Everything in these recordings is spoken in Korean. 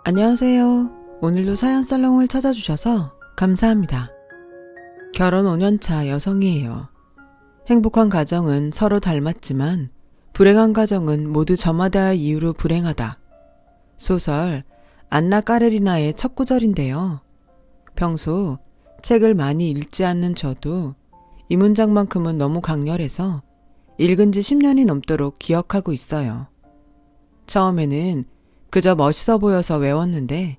안녕하세요. 오늘도 사연살롱을 찾아주셔서 감사합니다. 결혼 5년차 여성이에요. 행복한 가정은 서로 닮았지만 불행한 가정은 모두 저마다의 이유로 불행하다. 소설 안나 까레리나의 첫 구절인데요. 평소 책을 많이 읽지 않는 저도 이 문장만큼은 너무 강렬해서 읽은 지 10년이 넘도록 기억하고 있어요. 처음에는 그저 멋있어 보여서 외웠는데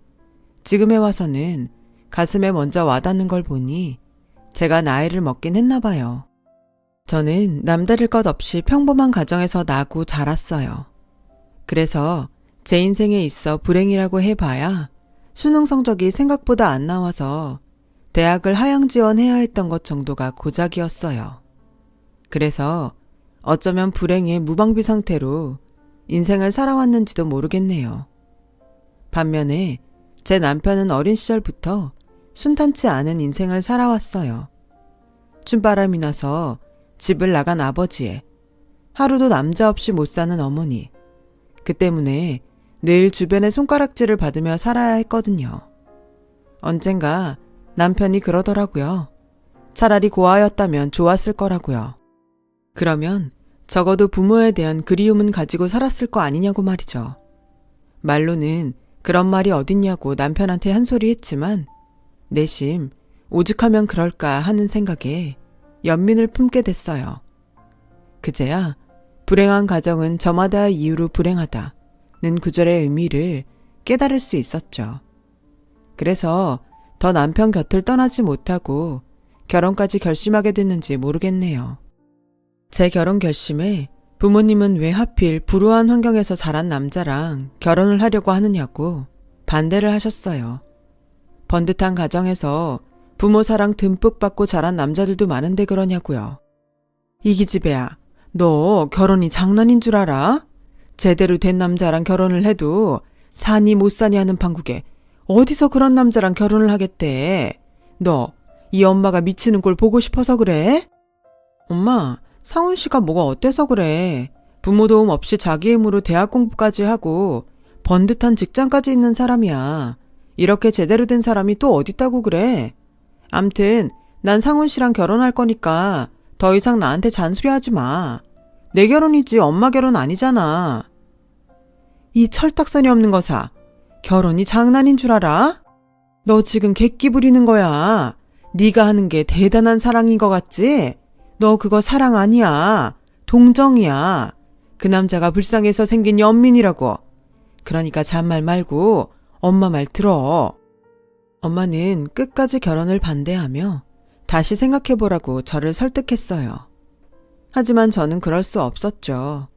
지금에 와서는 가슴에 먼저 와닿는 걸 보니 제가 나이를 먹긴 했나 봐요. 저는 남다를 것 없이 평범한 가정에서 나고 자랐어요. 그래서 제 인생에 있어 불행이라고 해봐야 수능 성적이 생각보다 안 나와서 대학을 하향 지원해야 했던 것 정도가 고작이었어요. 그래서 어쩌면 불행의 무방비 상태로 인생을 살아왔는지도 모르겠네요. 반면에 제 남편은 어린 시절부터 순탄치 않은 인생을 살아왔어요. 춤바람이 나서 집을 나간 아버지에 하루도 남자 없이 못 사는 어머니. 그 때문에 늘 주변의 손가락질을 받으며 살아야 했거든요. 언젠가 남편이 그러더라고요. 차라리 고아였다면 좋았을 거라고요. 그러면 적어도 부모에 대한 그리움은 가지고 살았을 거 아니냐고 말이죠. 말로는 그런 말이 어딨냐고 남편한테 한 소리 했지만 내심 오죽하면 그럴까 하는 생각에 연민을 품게 됐어요. 그제야 불행한 가정은 저마다의 이유로 불행하다는 구절의 의미를 깨달을 수 있었죠. 그래서 더 남편 곁을 떠나지 못하고 결혼까지 결심하게 됐는지 모르겠네요. 제 결혼 결심에 부모님은 왜 하필 불우한 환경에서 자란 남자랑 결혼을 하려고 하느냐고 반대를 하셨어요. 번듯한 가정에서 부모 사랑 듬뿍 받고 자란 남자들도 많은데 그러냐고요. 이 기집애야, 너 결혼이 장난인 줄 알아? 제대로 된 남자랑 결혼을 해도 사니 못 사니 하는 판국에 어디서 그런 남자랑 결혼을 하겠대. 너 이 엄마가 미치는 꼴 보고 싶어서 그래? 엄마, 상훈 씨가 뭐가 어때서 그래. 부모 도움 없이 자기 힘으로 대학 공부까지 하고 번듯한 직장까지 있는 사람이야. 이렇게 제대로 된 사람이 또 어딨다고 그래. 암튼 난 상훈 씨랑 결혼할 거니까 더 이상 나한테 잔소리하지 마. 내 결혼이지 엄마 결혼 아니잖아. 이 철딱서니 없는 거사. 결혼이 장난인 줄 알아? 너 지금 객기 부리는 거야. 네가 하는 게 대단한 사랑인 것 같지? 너 그거 사랑 아니야. 동정이야. 그 남자가 불쌍해서 생긴 연민이라고. 그러니까 잔말 말고 엄마 말 들어. 엄마는 끝까지 결혼을 반대하며 다시 생각해보라고 저를 설득했어요. 하지만 저는 그럴 수 없었죠.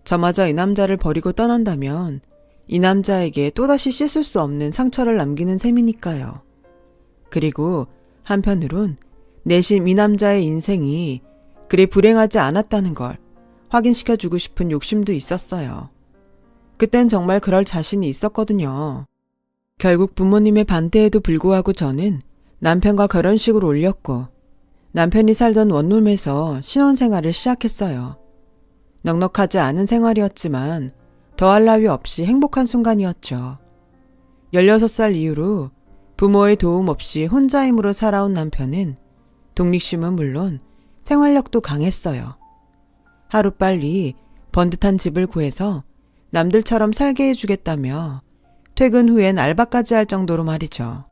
저마저 이 남자를 버리고 떠난다면 이 남자에게 또다시 씻을 수 없는 상처를 남기는 셈이니까요. 그리고 한편으론 내심 이 남자의 인생이 그리 불행하지 않았다는 걸 확인시켜주고 싶은 욕심도 있었어요. 그땐 정말 그럴 자신이 있었거든요. 결국 부모님의 반대에도 불구하고 저는 남편과 결혼식을 올렸고 남편이 살던 원룸에서 신혼생활을 시작했어요. 넉넉하지 않은 생활이었지만 더할 나위 없이 행복한 순간이었죠. 16살 이후로 부모의 도움 없이 혼자 힘으로 살아온 남편은 독립심은 물론 생활력도 강했어요. 하루빨리 번듯한 집을 구해서 남들처럼 살게 해주겠다며 퇴근 후엔 알바까지 할 정도로 말이죠.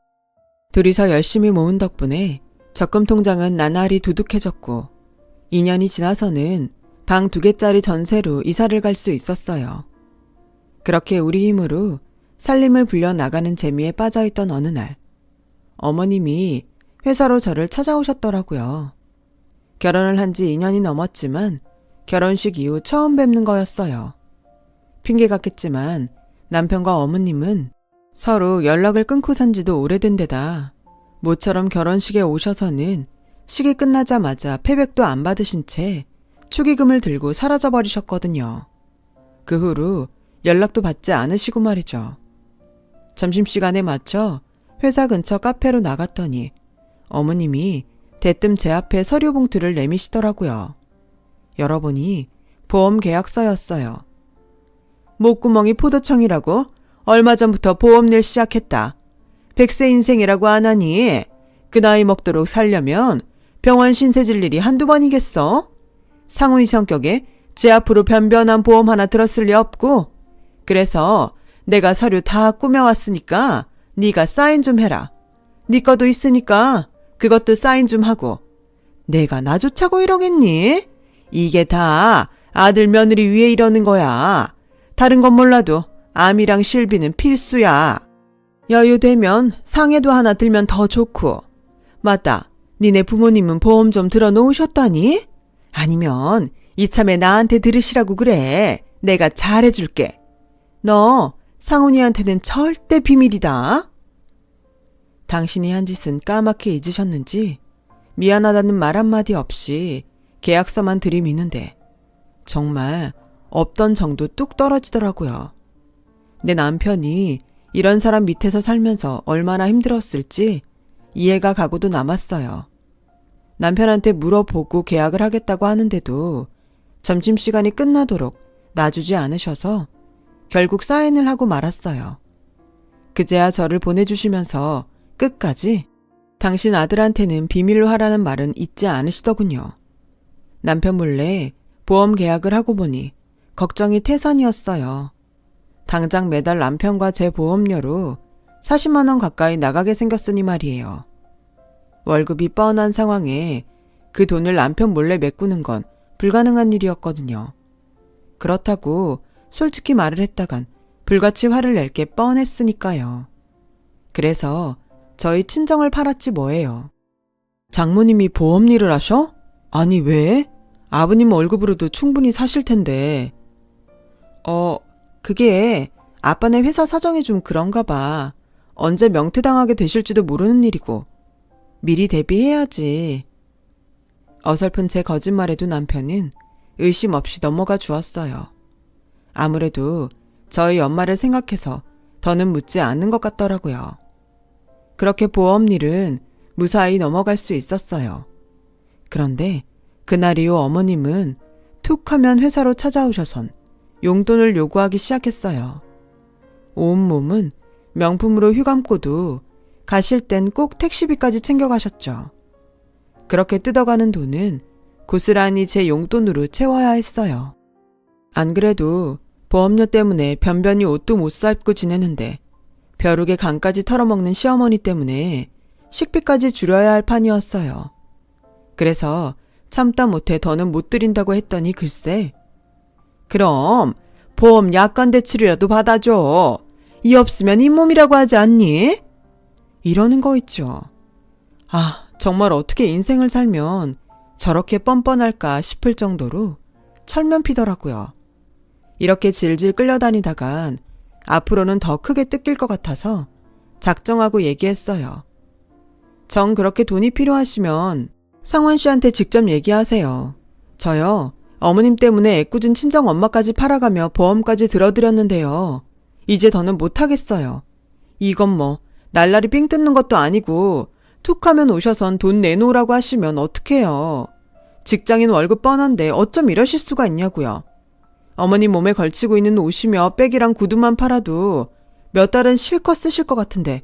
둘이서 열심히 모은 덕분에 적금 통장은 나날이 두둑해졌고 2년이 지나서는 방 2개짜리 전세로 이사를 갈 수 있었어요. 그렇게 우리 힘으로 살림을 불려나가는 재미에 빠져있던 어느 날 어머님이 회사로 저를 찾아오셨더라고요. 결혼을 한 지 2년이 넘었지만 결혼식 이후 처음 뵙는 거였어요. 핑계 같겠지만 남편과 어머님은 서로 연락을 끊고 산 지도 오래된 데다 모처럼 결혼식에 오셔서는 식이 끝나자마자 패백도 안 받으신 채 축의금을 들고 사라져버리셨거든요. 그 후로 연락도 받지 않으시고 말이죠. 점심시간에 맞춰 회사 근처 카페로 나갔더니 어머님이 대뜸 제 앞에 서류 봉투를 내미시더라고요. 열어보니 보험 계약서였어요. 목구멍이 포도청이라고? 얼마 전부터 보험일 시작했다. 100세 인생이라고 안 하니? 그 나이 먹도록 살려면 병원 신세 질 일이 한두 번이겠어? 상훈이 성격에 제 앞으로 변변한 보험 하나 들었을 리 없고, 그래서 내가 서류 다 꾸며왔으니까 네가 사인 좀 해라. 네 거도 있으니까 그것도 사인 좀 하고. 내가 나 좋자고 이러겠니? 이게 다 아들 며느리 위해 이러는 거야. 다른 건 몰라도 암이랑 실비는 필수야. 여유되면 상해도 하나 들면 더 좋고. 맞다. 니네 부모님은 보험 좀 들어놓으셨다니? 아니면 이참에 나한테 들으시라고 그래. 내가 잘해줄게. 너 상훈이한테는 절대 비밀이다. 당신이 한 짓은 까맣게 잊으셨는지 미안하다는 말 한마디 없이 계약서만 들이미는데 정말 없던 정도 뚝 떨어지더라고요. 내 남편이 이런 사람 밑에서 살면서 얼마나 힘들었을지 이해가 가고도 남았어요. 남편한테 물어보고 계약을 하겠다고 하는데도 점심시간이 끝나도록 놔주지 않으셔서 결국 사인을 하고 말았어요. 그제야 저를 보내주시면서 끝까지 당신 아들한테는 비밀로 하라는 말은 잊지 않으시더군요. 남편 몰래 보험 계약을 하고 보니 걱정이 태산이었어요. 당장 매달 남편과 제 보험료로 40만 원 가까이 나가게 생겼으니 말이에요. 월급이 뻔한 상황에 그 돈을 남편 몰래 메꾸는 건 불가능한 일이었거든요. 그렇다고 솔직히 말을 했다간 불같이 화를 낼 게 뻔했으니까요. 그래서 저희 친정을 팔았지 뭐예요. 장모님이 보험 일을 하셔? 아니 왜? 아버님 월급으로도 충분히 사실 텐데. 그게 아빠네 회사 사정이 좀 그런가 봐. 언제 명퇴당하게 되실지도 모르는 일이고. 미리 대비해야지. 어설픈 제 거짓말에도 남편은 의심 없이 넘어가 주었어요. 아무래도 저희 엄마를 생각해서 더는 묻지 않는 것 같더라고요. 그렇게 보험 일은 무사히 넘어갈 수 있었어요. 그런데 그날 이후 어머님은 툭 하면 회사로 찾아오셔선 용돈을 요구하기 시작했어요. 온몸은 명품으로 휘감고도 가실 땐 꼭 택시비까지 챙겨가셨죠. 그렇게 뜯어가는 돈은 고스란히 제 용돈으로 채워야 했어요. 안 그래도 보험료 때문에 변변히 옷도 못 사입고 지내는데 벼룩의 간까지 털어먹는 시어머니 때문에 식비까지 줄여야 할 판이었어요. 그래서 참다 못해 더는 못 드린다고 했더니 글쎄, 그럼 보험 약관 대출이라도 받아줘. 이 없으면 잇몸이라고 하지 않니? 이러는 거 있죠. 아, 정말 어떻게 인생을 살면 저렇게 뻔뻔할까 싶을 정도로 철면피더라고요. 이렇게 질질 끌려다니다간 앞으로는 더 크게 뜯길 것 같아서 작정하고 얘기했어요. 정 그렇게 돈이 필요하시면 상원 씨한테 직접 얘기하세요. 저요, 어머님 때문에 애꿎은 친정 엄마까지 팔아가며 보험까지 들어드렸는데요. 이제 더는 못하겠어요. 이건 뭐 날라리 삥 뜯는 것도 아니고 툭 하면 오셔선 돈 내놓으라고 하시면 어떡해요. 직장인 월급 뻔한데 어쩜 이러실 수가 있냐고요. 어머니 몸에 걸치고 있는 옷이며 백이랑 구두만 팔아도 몇 달은 실컷 쓰실 것 같은데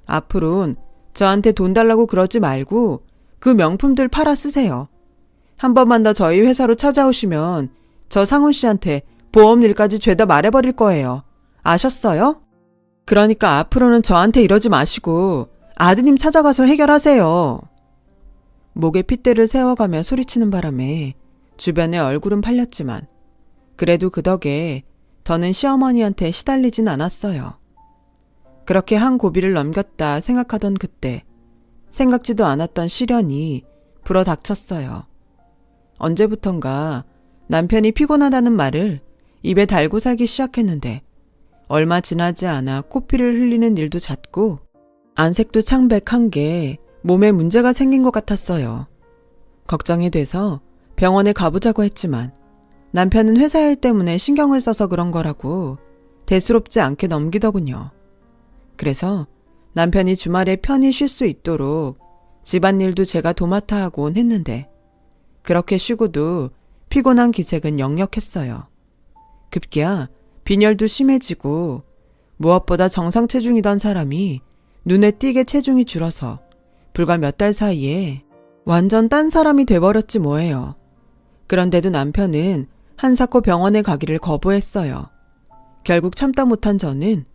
앞으로는 저한테 돈 달라고 그러지 말고 그 명품들 팔아 쓰세요. 한 번만 더 저희 회사로 찾아오시면 저 상훈 씨한테 보험 일까지 죄다 말해버릴 거예요. 아셨어요? 그러니까 앞으로는 저한테 이러지 마시고 아드님 찾아가서 해결하세요. 목에 핏대를 세워가며 소리치는 바람에 주변에 얼굴은 팔렸지만 그래도 그 덕에 더는 시어머니한테 시달리진 않았어요. 그렇게 한 고비를 넘겼다 생각하던 그때 생각지도 않았던 시련이 불어닥쳤어요. 언제부턴가 남편이 피곤하다는 말을 입에 달고 살기 시작했는데 얼마 지나지 않아 코피를 흘리는 일도 잦고 안색도 창백한 게 몸에 문제가 생긴 것 같았어요. 걱정이 돼서 병원에 가보자고 했지만 남편은 회사 일 때문에 신경을 써서 그런 거라고 대수롭지 않게 넘기더군요. 그래서 남편이 주말에 편히 쉴 수 있도록 집안일도 제가 도맡아 하곤 했는데 그렇게 쉬고도 피곤한 기색은 역력했어요. 급기야 빈혈도 심해지고 무엇보다 정상 체중이던 사람이 눈에 띄게 체중이 줄어서 불과 몇 달 사이에 완전 딴 사람이 돼버렸지 뭐예요. 그런데도 남편은 한사코 병원에 가기를 거부했어요. 결국 참다 못한 저는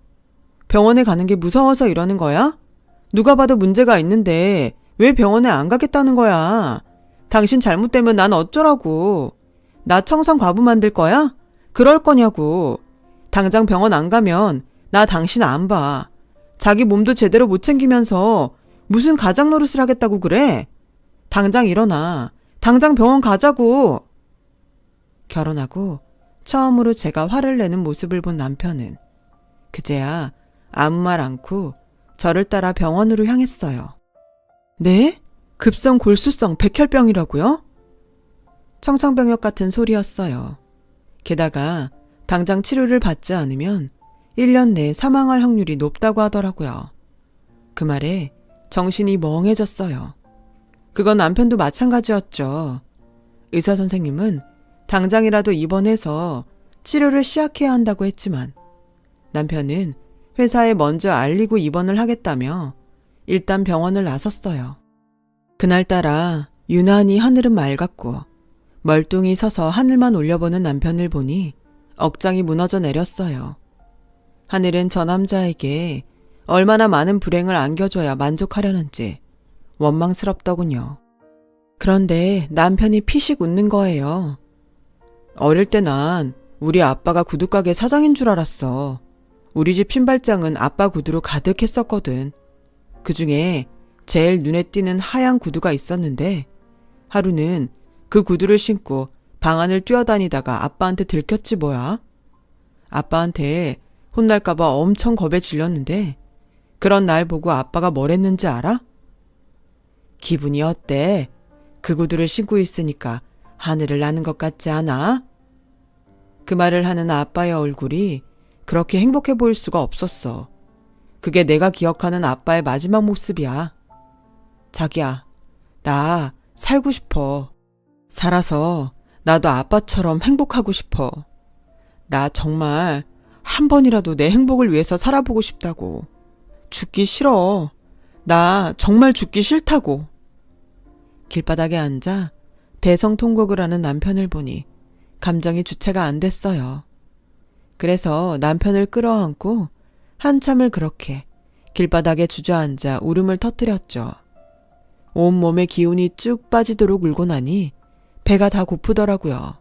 병원에 가는 게 무서워서 이러는 거야? 누가 봐도 문제가 있는데 왜 병원에 안 가겠다는 거야? 당신 잘못되면 난 어쩌라고? 나 청산 과부 만들 거야? 그럴 거냐고. 당장 병원 안 가면 나 당신 안 봐. 자기 몸도 제대로 못 챙기면서 무슨 가장 노릇을 하겠다고 그래? 당장 일어나. 당장 병원 가자고. 결혼하고 처음으로 제가 화를 내는 모습을 본 남편은 그제야 아무 말 않고 저를 따라 병원으로 향했어요. 네? 급성 골수성 백혈병이라고요? 청천벽력 같은 소리였어요. 게다가 당장 치료를 받지 않으면 1년 내에 사망할 확률이 높다고 하더라고요. 그 말에 정신이 멍해졌어요. 그건 남편도 마찬가지였죠. 의사 선생님은 당장이라도 입원해서 치료를 시작해야 한다고 했지만 남편은 회사에 먼저 알리고 입원을 하겠다며 일단 병원을 나섰어요. 그날따라 유난히 하늘은 맑았고 멀뚱히 서서 하늘만 올려보는 남편을 보니 억장이 무너져 내렸어요. 하늘은 저 남자에게 얼마나 많은 불행을 안겨줘야 만족하려는지 원망스럽더군요. 그런데 남편이 피식 웃는 거예요. 어릴 때 난 우리 아빠가 구두가게 사장인 줄 알았어. 우리 집 신발장은 아빠 구두로 가득했었거든. 그중에 제일 눈에 띄는 하얀 구두가 있었는데 하루는 그 구두를 신고 방 안을 뛰어다니다가 아빠한테 들켰지 뭐야. 아빠한테 혼날까봐 엄청 겁에 질렸는데 그런 날 보고 아빠가 뭘 했는지 알아? 기분이 어때? 그 구두를 신고 있으니까 하늘을 나는 것 같지 않아? 그 말을 하는 아빠의 얼굴이 그렇게 행복해 보일 수가 없었어. 그게 내가 기억하는 아빠의 마지막 모습이야. 자기야, 나 살고 싶어. 살아서 나도 아빠처럼 행복하고 싶어. 나 정말 한 번이라도 내 행복을 위해서 살아보고 싶다고. 죽기 싫어. 나 정말 죽기 싫다고. 길바닥에 앉아 대성통곡을 하는 남편을 보니 감정이 주체가 안 됐어요. 그래서 남편을 끌어안고 한참을 그렇게 길바닥에 주저앉아 울음을 터뜨렸죠. 온몸의 기운이 쭉 빠지도록 울고 나니 배가 다 고프더라고요.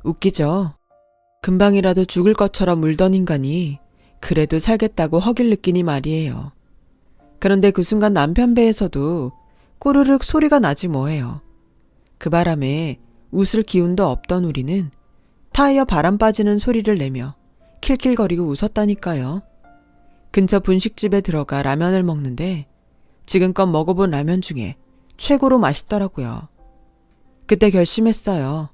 웃기죠? 금방이라도 죽을 것처럼 울던 인간이 그래도 살겠다고 허길 느끼니 말이에요. 그런데 그 순간 남편 배에서도 꼬르륵 소리가 나지 뭐예요. 그 바람에 웃을 기운도 없던 우리는 타이어 바람 빠지는 소리를 내며 킬킬거리고 웃었다니까요. 근처 분식집에 들어가 라면을 먹는데 지금껏 먹어본 라면 중에 최고로 맛있더라고요. 그때 결심했어요.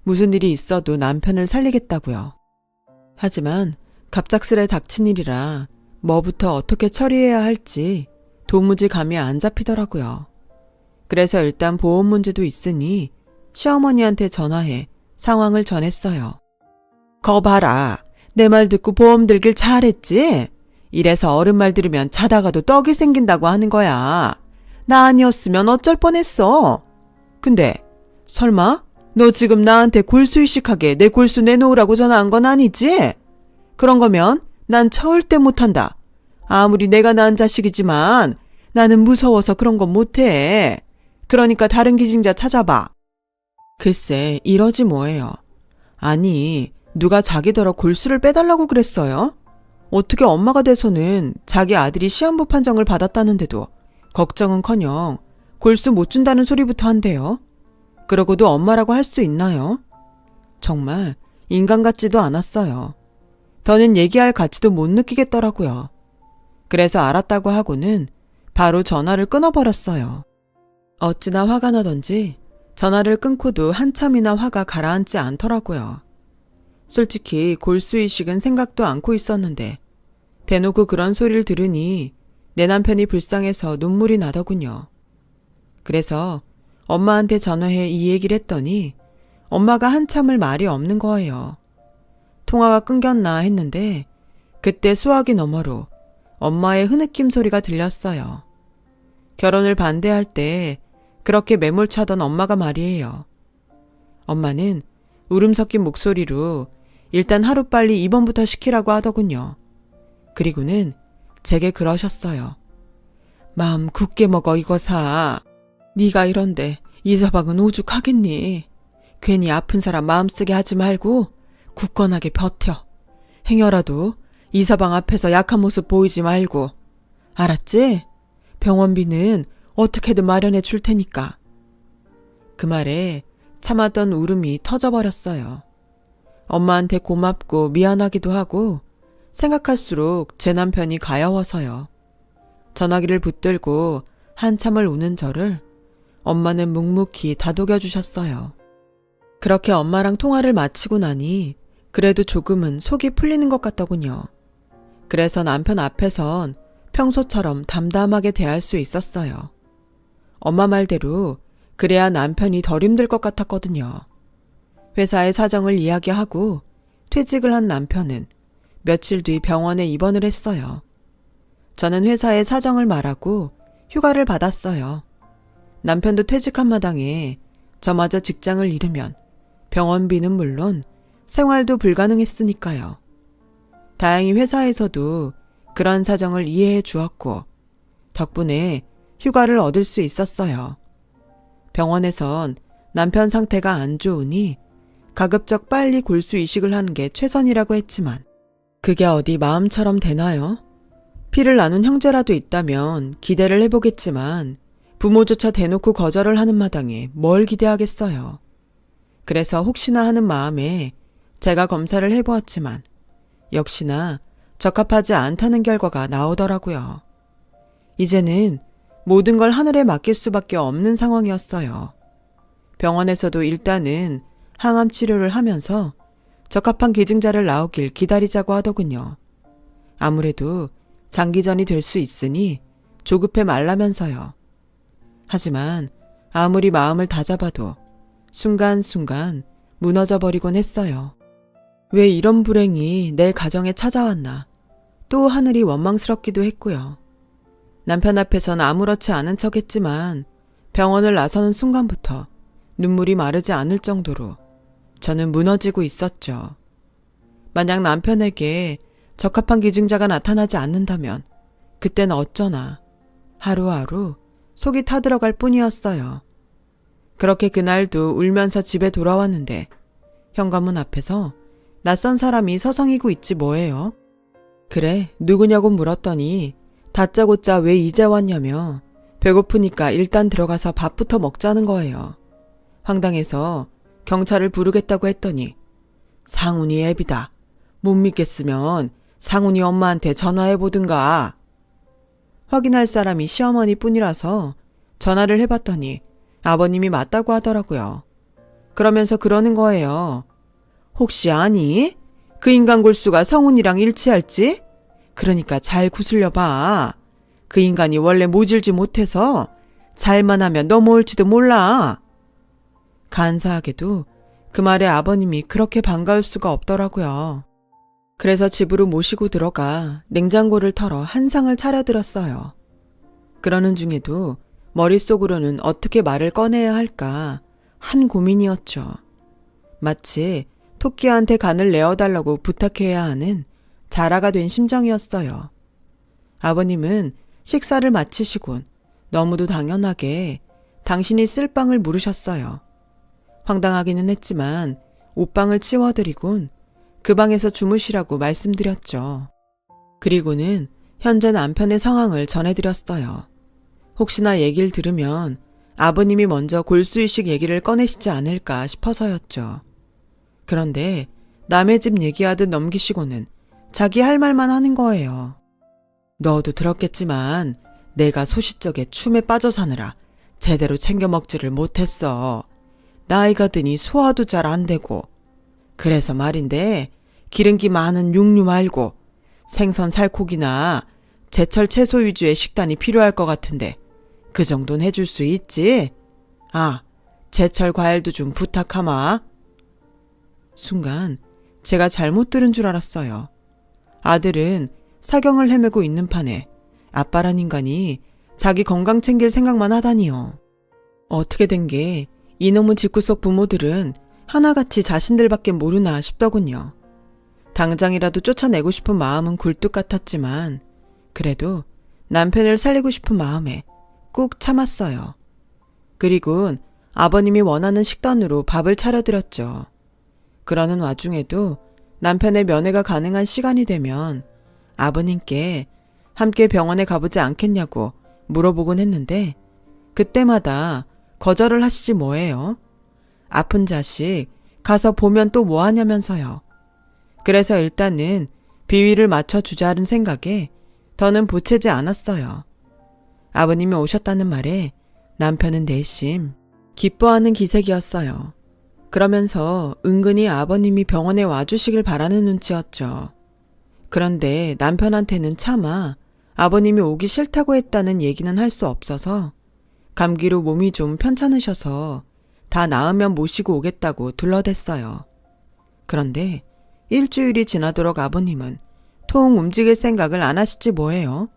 무슨 일이 있어도 남편을 살리겠다고요. 하지만 갑작스레 닥친 일이라 뭐부터 어떻게 처리해야 할지 도무지 감이 안 잡히더라고요. 그래서 일단 보험 문제도 있으니 시어머니한테 전화해 상황을 전했어요. 거 봐라. 내 말 듣고 보험 들길 잘했지? 이래서 어른 말 들으면 자다가도 떡이 생긴다고 하는 거야. 나 아니었으면 어쩔 뻔했어. 근데 설마 너 지금 나한테 골수이식하게 내 골수 내놓으라고 전화한 건 아니지? 그런 거면 난 절대 못한다. 아무리 내가 낳은 자식이지만 나는 무서워서 그런 건 못해. 그러니까 다른 기증자 찾아봐. 글쎄 이러지 뭐예요. 아니 누가 자기더러 골수를 빼달라고 그랬어요? 어떻게 엄마가 돼서는 자기 아들이 시한부 판정을 받았다는데도 걱정은커녕 골수 못 준다는 소리부터 한대요. 그러고도 엄마라고 할 수 있나요? 정말 인간 같지도 않았어요. 더는 얘기할 가치도 못 느끼겠더라고요. 그래서 알았다고 하고는 바로 전화를 끊어버렸어요. 어찌나 화가 나던지 전화를 끊고도 한참이나 화가 가라앉지 않더라고요. 솔직히 골수이식은 생각도 않고 있었는데 대놓고 그런 소리를 들으니 내 남편이 불쌍해서 눈물이 나더군요. 그래서 엄마한테 전화해 이 얘기를 했더니 엄마가 한참을 말이 없는 거예요. 통화가 끊겼나 했는데 그때 수화기 너머로 엄마의 흐느낌 소리가 들렸어요. 결혼을 반대할 때 그렇게 매몰차던 엄마가 말이에요. 엄마는 울음 섞인 목소리로 일단 하루빨리 입원부터 시키라고 하더군요. 그리고는 제게 그러셨어요. 마음 굳게 먹어 이거사. 네가 이런데 이서방은 오죽하겠니. 괜히 아픈 사람 마음 쓰게 하지 말고 굳건하게 버텨. 행여라도 이서방 앞에서 약한 모습 보이지 말고. 알았지? 병원비는 어떻게든 마련해 줄 테니까. 그 말에 참았던 울음이 터져버렸어요. 엄마한테 고맙고 미안하기도 하고 생각할수록 제 남편이 가여워서요. 전화기를 붙들고 한참을 우는 저를 엄마는 묵묵히 다독여 주셨어요. 그렇게 엄마랑 통화를 마치고 나니 그래도 조금은 속이 풀리는 것 같더군요. 그래서 남편 앞에선 평소처럼 담담하게 대할 수 있었어요. 엄마 말대로 그래야 남편이 덜 힘들 것 같았거든요. 회사의 사정을 이야기하고 퇴직을 한 남편은 며칠 뒤 병원에 입원을 했어요. 저는 회사의 사정을 말하고 휴가를 받았어요. 남편도 퇴직한 마당에 저마저 직장을 잃으면 병원비는 물론 생활도 불가능했으니까요. 다행히 회사에서도 그런 사정을 이해해 주었고 덕분에 휴가를 얻을 수 있었어요. 병원에선 남편 상태가 안 좋으니 가급적 빨리 골수 이식을 하는 게 최선이라고 했지만 그게 어디 마음처럼 되나요? 피를 나눈 형제라도 있다면 기대를 해보겠지만 부모조차 대놓고 거절을 하는 마당에 뭘 기대하겠어요. 그래서 혹시나 하는 마음에 제가 검사를 해보았지만 역시나 적합하지 않다는 결과가 나오더라고요. 이제는 모든 걸 하늘에 맡길 수밖에 없는 상황이었어요. 병원에서도 일단은 항암 치료를 하면서 적합한 기증자를 나오길 기다리자고 하더군요. 아무래도 장기전이 될 수 있으니 조급해 말라면서요. 하지만 아무리 마음을 다잡아도 순간순간 무너져버리곤 했어요. 왜 이런 불행이 내 가정에 찾아왔나. 또 하늘이 원망스럽기도 했고요. 남편 앞에선 아무렇지 않은 척 했지만 병원을 나서는 순간부터 눈물이 마르지 않을 정도로 저는 무너지고 있었죠. 만약 남편에게 적합한 기증자가 나타나지 않는다면 그땐 어쩌나 하루하루 속이 타들어갈 뿐이었어요. 그렇게 그날도 울면서 집에 돌아왔는데 현관문 앞에서 낯선 사람이 서성이고 있지 뭐예요. 그래, 누구냐고 물었더니 다짜고짜 왜 이제 왔냐며 배고프니까 일단 들어가서 밥부터 먹자는 거예요. 황당해서 경찰을 부르겠다고 했더니 상훈이 애비다. 못 믿겠으면 상훈이 엄마한테 전화해보든가. 확인할 사람이 시어머니 뿐이라서 전화를 해봤더니 아버님이 맞다고 하더라고요. 그러면서 그러는 거예요. 혹시 아니? 그 인간 골수가 성훈이랑 일치할지? 그러니까 잘 구슬려봐. 그 인간이 원래 모질지 못해서 잘만 하면 넘어올지도 몰라. 간사하게도 그 말에 아버님이 그렇게 반가울 수가 없더라고요. 그래서 집으로 모시고 들어가 냉장고를 털어 한상을 차려들었어요. 그러는 중에도 머릿속으로는 어떻게 말을 꺼내야 할까 한 고민이었죠. 마치 토끼한테 간을 내어달라고 부탁해야 하는 자라가 된 심정이었어요. 아버님은 식사를 마치시곤 너무도 당연하게 당신이 쓸 빵을 물으셨어요. 황당하기는 했지만 옷방을 치워드리곤 그 방에서 주무시라고 말씀드렸죠. 그리고는 현재 남편의 상황을 전해드렸어요. 혹시나 얘기를 들으면 아버님이 먼저 골수이식 얘기를 꺼내시지 않을까 싶어서였죠. 그런데 남의 집 얘기하듯 넘기시고는 자기 할 말만 하는 거예요. 너도 들었겠지만 내가 소시적에 춤에 빠져 사느라 제대로 챙겨 먹지를 못했어. 나이가 드니 소화도 잘 안 되고. 그래서 말인데 기름기 많은 육류 말고 생선 살코기나 제철 채소 위주의 식단이 필요할 것 같은데 그 정도는 해줄 수 있지? 아, 제철 과일도 좀 부탁하마. 순간 제가 잘못 들은 줄 알았어요. 아들은 사경을 헤매고 있는 판에 아빠란 인간이 자기 건강 챙길 생각만 하다니요. 어떻게 된 게 이놈의 집구석 부모들은 하나같이 자신들밖에 모르나 싶더군요. 당장이라도 쫓아내고 싶은 마음은 굴뚝 같았지만 그래도 남편을 살리고 싶은 마음에 꾹 참았어요. 그리곤 아버님이 원하는 식단으로 밥을 차려드렸죠. 그러는 와중에도 남편의 면회가 가능한 시간이 되면 아버님께 함께 병원에 가보지 않겠냐고 물어보곤 했는데 그때마다 거절을 하시지 뭐예요. 아픈 자식 가서 보면 또 뭐 하냐면서요. 그래서 일단은 비위를 맞춰주자는 생각에 더는 보채지 않았어요. 아버님이 오셨다는 말에 남편은 내심 기뻐하는 기색이었어요. 그러면서 은근히 아버님이 병원에 와주시길 바라는 눈치였죠. 그런데 남편한테는 차마 아버님이 오기 싫다고 했다는 얘기는 할 수 없어서 감기로 몸이 좀 편찮으셔서 다 나으면 모시고 오겠다고 둘러댔어요. 그런데 일주일이 지나도록 아버님은 통 움직일 생각을 안 하시지 뭐예요.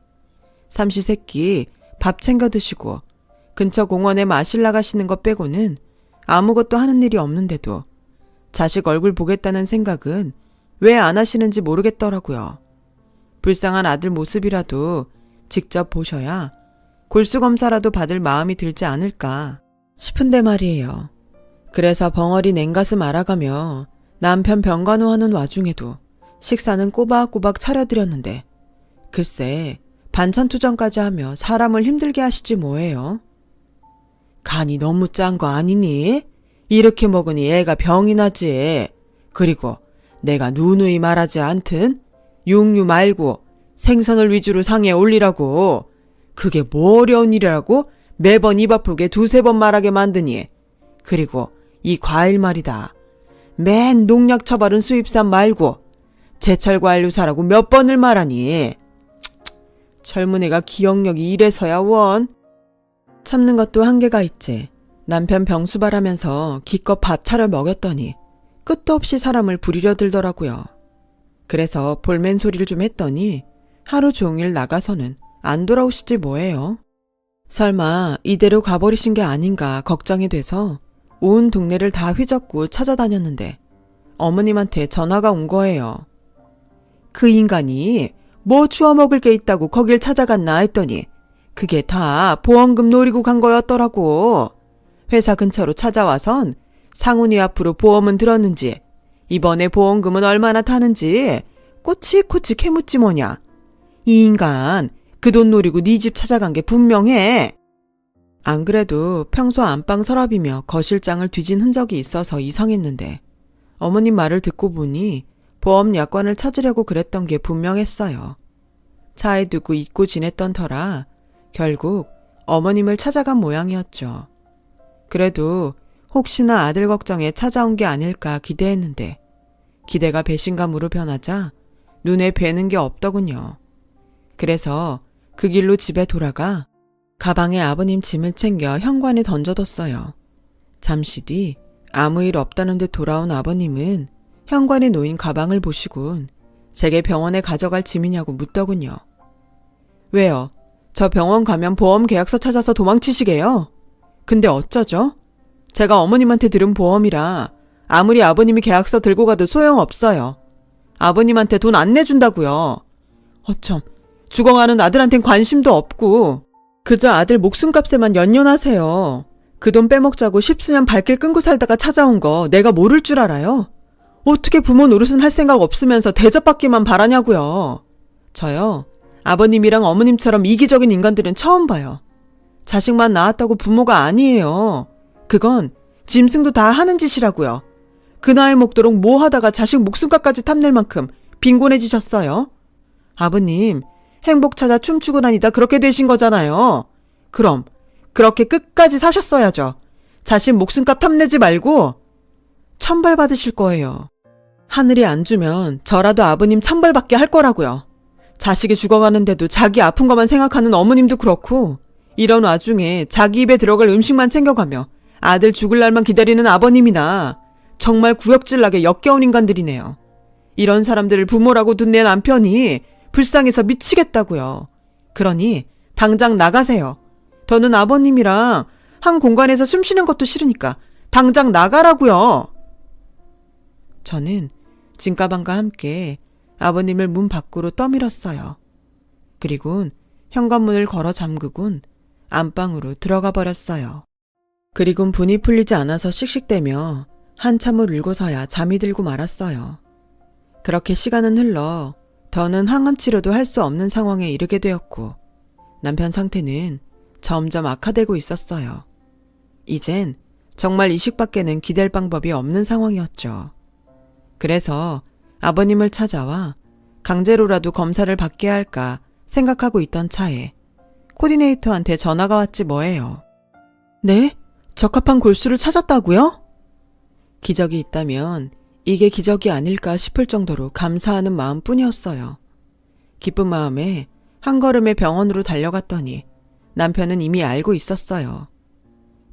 삼시세끼 밥 챙겨 드시고 근처 공원에 마실 나가시는 것 빼고는 아무것도 하는 일이 없는데도 자식 얼굴 보겠다는 생각은 왜 안 하시는지 모르겠더라고요. 불쌍한 아들 모습이라도 직접 보셔야 골수검사라도 받을 마음이 들지 않을까 싶은데 말이에요. 그래서 벙어리 냉가슴 알아가며 남편 병간호하는 와중에도 식사는 꼬박꼬박 차려드렸는데 글쎄 반찬 투정까지 하며 사람을 힘들게 하시지 뭐예요. 간이 너무 짠 거 아니니? 이렇게 먹으니 애가 병이 나지. 그리고 내가 누누이 말하지 않든 육류 말고 생선을 위주로 상에 올리라고. 그게 뭐 어려운 일이라고 매번 입 아프게 두세 번 말하게 만드니. 그리고 이 과일 말이다. 맨 농약 처바른 수입산 말고 제철 과일로 사라고 몇 번을 말하니. 젊은 애가 기억력이 이래서야 원. 참는 것도 한계가 있지. 남편 병수발하면서 기껏 밥 차려 먹였더니 끝도 없이 사람을 부리려 들더라고요. 그래서 볼멘 소리를 좀 했더니 하루 종일 나가서는 안 돌아오시지 뭐예요. 설마 이대로 가버리신 게 아닌가 걱정이 돼서 온 동네를 다 휘젓고 찾아다녔는데 어머님한테 전화가 온 거예요. 그 인간이 뭐 주워 먹을 게 있다고 거길 찾아갔나 했더니 그게 다 보험금 노리고 간 거였더라고. 회사 근처로 찾아와선 상훈이 앞으로 보험은 들었는지 이번에 보험금은 얼마나 타는지 꼬치꼬치 캐묻지 뭐냐. 이 인간 그 돈 노리고 네 집 찾아간 게 분명해. 안 그래도 평소 안방 서랍이며 거실장을 뒤진 흔적이 있어서 이상했는데 어머님 말을 듣고 보니 보험 약관을 찾으려고 그랬던 게 분명했어요. 차에 두고 잊고 지냈던 터라 결국 어머님을 찾아간 모양이었죠. 그래도 혹시나 아들 걱정에 찾아온 게 아닐까 기대했는데 기대가 배신감으로 변하자 눈에 뵈는 게 없더군요. 그래서 그 길로 집에 돌아가 가방에 아버님 짐을 챙겨 현관에 던져뒀어요. 잠시 뒤 아무 일 없다는 듯 돌아온 아버님은 현관에 놓인 가방을 보시곤 제게 병원에 가져갈 짐이냐고 묻더군요. 왜요? 저 병원 가면 보험 계약서 찾아서 도망치시게요? 근데 어쩌죠? 제가 어머님한테 들은 보험이라 아무리 아버님이 계약서 들고 가도 소용없어요. 아버님한테 돈 안 내준다고요. 어쩜 죽어가는 아들한텐 관심도 없고 그저 아들 목숨값에만 연연하세요. 그 돈 빼먹자고 십수년 발길 끊고 살다가 찾아온 거 내가 모를 줄 알아요? 어떻게 부모 노릇은 할 생각 없으면서 대접받기만 바라냐고요. 저요, 아버님이랑 어머님처럼 이기적인 인간들은 처음 봐요. 자식만 낳았다고 부모가 아니에요. 그건 짐승도 다 하는 짓이라고요. 그 나이 먹도록 뭐 하다가 자식 목숨값까지 탐낼 만큼 빈곤해지셨어요? 아버님, 행복 찾아 춤추고 다니다 그렇게 되신 거잖아요. 그럼 그렇게 끝까지 사셨어야죠. 자식 목숨값 탐내지 말고 천벌 받으실 거예요. 하늘이 안 주면 저라도 아버님 천벌받게 할 거라고요. 자식이 죽어가는데도 자기 아픈 것만 생각하는 어머님도 그렇고 이런 와중에 자기 입에 들어갈 음식만 챙겨가며 아들 죽을 날만 기다리는 아버님이나 정말 구역질 나게 역겨운 인간들이네요. 이런 사람들을 부모라고 둔 내 남편이 불쌍해서 미치겠다고요. 그러니 당장 나가세요. 더는 아버님이랑 한 공간에서 숨 쉬는 것도 싫으니까 당장 나가라고요. 저는 짐가방과 함께 아버님을 문 밖으로 떠밀었어요. 그리곤 현관문을 걸어 잠그곤 안방으로 들어가 버렸어요. 그리곤 분이 풀리지 않아서 씩씩대며 한참을 울고서야 잠이 들고 말았어요. 그렇게 시간은 흘러 더는 항암 치료도 할 수 없는 상황에 이르게 되었고 남편 상태는 점점 악화되고 있었어요. 이젠 정말 이식밖에는 기댈 방법이 없는 상황이었죠. 그래서 아버님을 찾아와 강제로라도 검사를 받게 할까 생각하고 있던 차에 코디네이터한테 전화가 왔지 뭐예요. 네? 적합한 골수를 찾았다고요? 기적이 있다면 이게 기적이 아닐까 싶을 정도로 감사하는 마음뿐이었어요. 기쁜 마음에 한 걸음에 병원으로 달려갔더니 남편은 이미 알고 있었어요.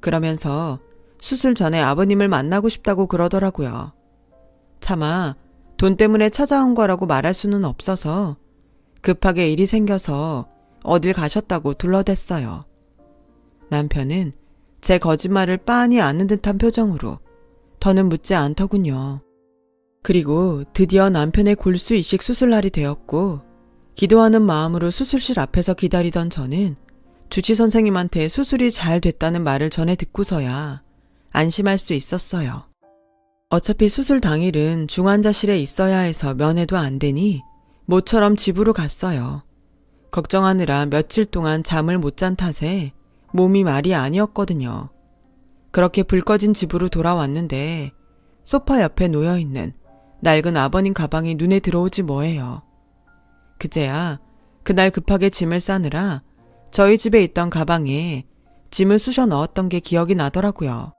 그러면서 수술 전에 아버님을 만나고 싶다고 그러더라고요. 차마 돈 때문에 찾아온 거라고 말할 수는 없어서 급하게 일이 생겨서 어딜 가셨다고 둘러댔어요. 남편은 제 거짓말을 빤히 아는 듯한 표정으로 더는 묻지 않더군요. 그리고 드디어 남편의 골수 이식 수술 날이 되었고 기도하는 마음으로 수술실 앞에서 기다리던 저는 주치 선생님한테 수술이 잘 됐다는 말을 전해 듣고서야 안심할 수 있었어요. 어차피 수술 당일은 중환자실에 있어야 해서 면회도 안 되니 모처럼 집으로 갔어요. 걱정하느라 며칠 동안 잠을 못 잔 탓에 몸이 말이 아니었거든요. 그렇게 불 꺼진 집으로 돌아왔는데 소파 옆에 놓여있는 낡은 아버님 가방이 눈에 들어오지 뭐예요. 그제야 그날 급하게 짐을 싸느라 저희 집에 있던 가방에 짐을 쑤셔 넣었던 게 기억이 나더라고요.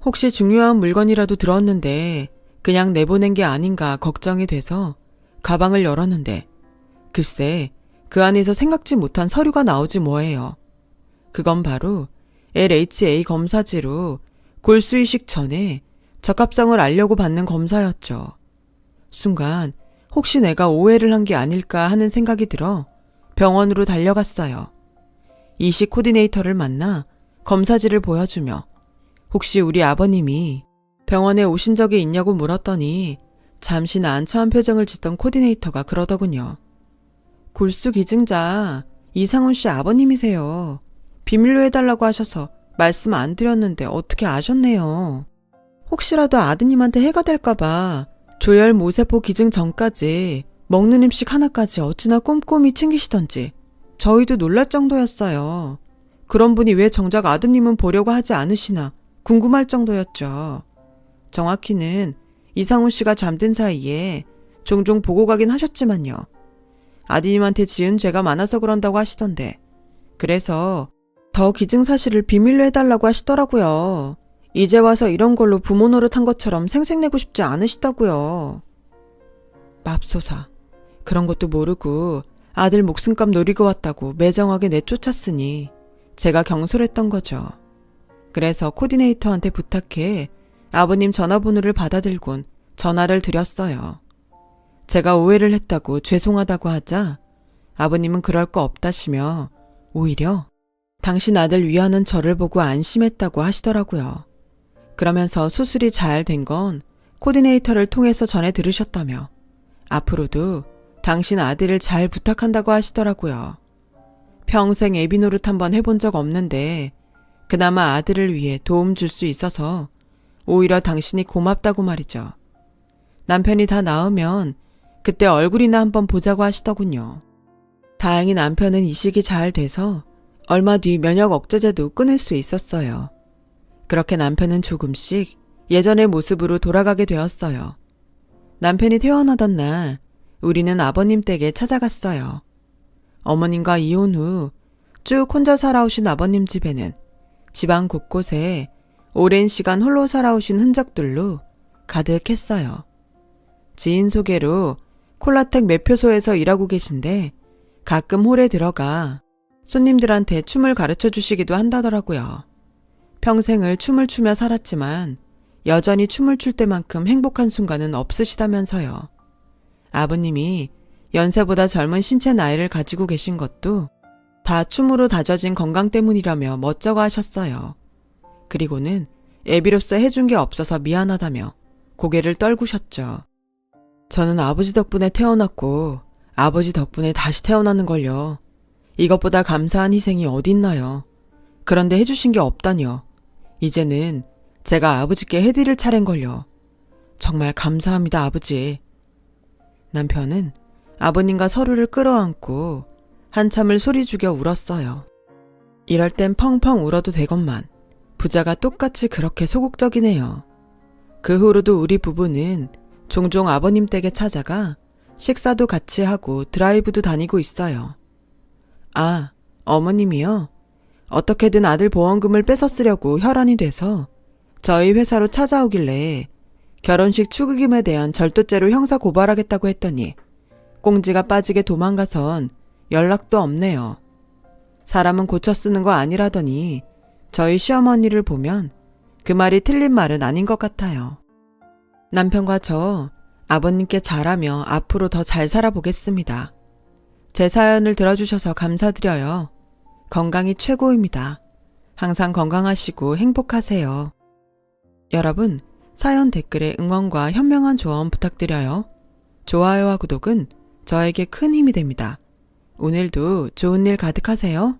혹시 중요한 물건이라도 들었는데 그냥 내보낸 게 아닌가 걱정이 돼서 가방을 열었는데 글쎄 그 안에서 생각지 못한 서류가 나오지 뭐예요. 그건 바로 LHA 검사지로 골수 이식 전에 적합성을 알려고 받는 검사였죠. 순간 혹시 내가 오해를 한 게 아닐까 하는 생각이 들어 병원으로 달려갔어요. 이식 코디네이터를 만나 검사지를 보여주며 혹시 우리 아버님이 병원에 오신 적이 있냐고 물었더니 잠시 난처한 표정을 짓던 코디네이터가 그러더군요. 골수 기증자 이상훈 씨 아버님이세요. 비밀로 해달라고 하셔서 말씀 안 드렸는데 어떻게 아셨네요. 혹시라도 아드님한테 해가 될까봐 조혈 모세포 기증 전까지 먹는 음식 하나까지 어찌나 꼼꼼히 챙기시던지 저희도 놀랄 정도였어요. 그런 분이 왜 정작 아드님은 보려고 하지 않으시나 궁금할 정도였죠. 정확히는 이상훈 씨가 잠든 사이에 종종 보고 가긴 하셨지만요. 아드님한테 지은 죄가 많아서 그런다고 하시던데 그래서 더 기증 사실을 비밀로 해달라고 하시더라고요. 이제 와서 이런 걸로 부모 노릇한 것처럼 생색내고 싶지 않으시다고요. 맙소사. 그런 것도 모르고 아들 목숨값 노리고 왔다고 매정하게 내쫓았으니 제가 경솔했던 거죠. 그래서 코디네이터한테 부탁해 아버님 전화번호를 받아들곤 전화를 드렸어요. 제가 오해를 했다고 죄송하다고 하자 아버님은 그럴 거 없다시며 오히려 당신 아들 위하는 저를 보고 안심했다고 하시더라고요. 그러면서 수술이 잘 된 건 코디네이터를 통해서 전해 들으셨다며 앞으로도 당신 아들을 잘 부탁한다고 하시더라고요. 평생 애비 노릇 한번 해본 적 없는데 그나마 아들을 위해 도움 줄 수 있어서 오히려 당신이 고맙다고 말이죠. 남편이 다 나으면 그때 얼굴이나 한번 보자고 하시더군요. 다행히 남편은 이식이 잘 돼서 얼마 뒤 면역 억제제도 끊을 수 있었어요. 그렇게 남편은 조금씩 예전의 모습으로 돌아가게 되었어요. 남편이 퇴원하던 날 우리는 아버님 댁에 찾아갔어요. 어머님과 이혼 후 쭉 혼자 살아오신 아버님 집에는 집안 곳곳에 오랜 시간 홀로 살아오신 흔적들로 가득했어요. 지인 소개로 콜라텍 매표소에서 일하고 계신데 가끔 홀에 들어가 손님들한테 춤을 가르쳐 주시기도 한다더라고요. 평생을 춤을 추며 살았지만 여전히 춤을 출 때만큼 행복한 순간은 없으시다면서요. 아버님이 연세보다 젊은 신체 나이를 가지고 계신 것도 다 춤으로 다져진 건강 때문이라며 멋쩍어 하셨어요. 그리고는 애비로서 해준 게 없어서 미안하다며 고개를 떨구셨죠. 저는 아버지 덕분에 태어났고 아버지 덕분에 다시 태어나는걸요. 이것보다 감사한 희생이 어딨나요. 그런데 해주신 게 없다뇨. 이제는 제가 아버지께 해드릴 차례인걸요. 정말 감사합니다, 아버지. 남편은 아버님과 서로를 끌어안고 한참을 소리 죽여 울었어요. 이럴 땐 펑펑 울어도 되건만 부자가 똑같이 그렇게 소극적이네요. 그 후로도 우리 부부는 종종 아버님 댁에 찾아가 식사도 같이 하고 드라이브도 다니고 있어요. 아, 어머님이요? 어떻게든 아들 보험금을 뺏어 쓰려고 혈안이 돼서 저희 회사로 찾아오길래 결혼식 축의금에 대한 절도죄로 형사 고발하겠다고 했더니 꽁지가 빠지게 도망가선 연락도 없네요. 사람은 고쳐 쓰는 거 아니라더니 저희 시어머니를 보면 그 말이 틀린 말은 아닌 것 같아요. 남편과 저 아버님께 잘하며 앞으로 더 잘 살아보겠습니다. 제 사연을 들어주셔서 감사드려요. 건강이 최고입니다. 항상 건강하시고 행복하세요. 여러분, 사연 댓글에 응원과 현명한 조언 부탁드려요. 좋아요와 구독은 저에게 큰 힘이 됩니다. 오늘도 좋은 일 가득하세요.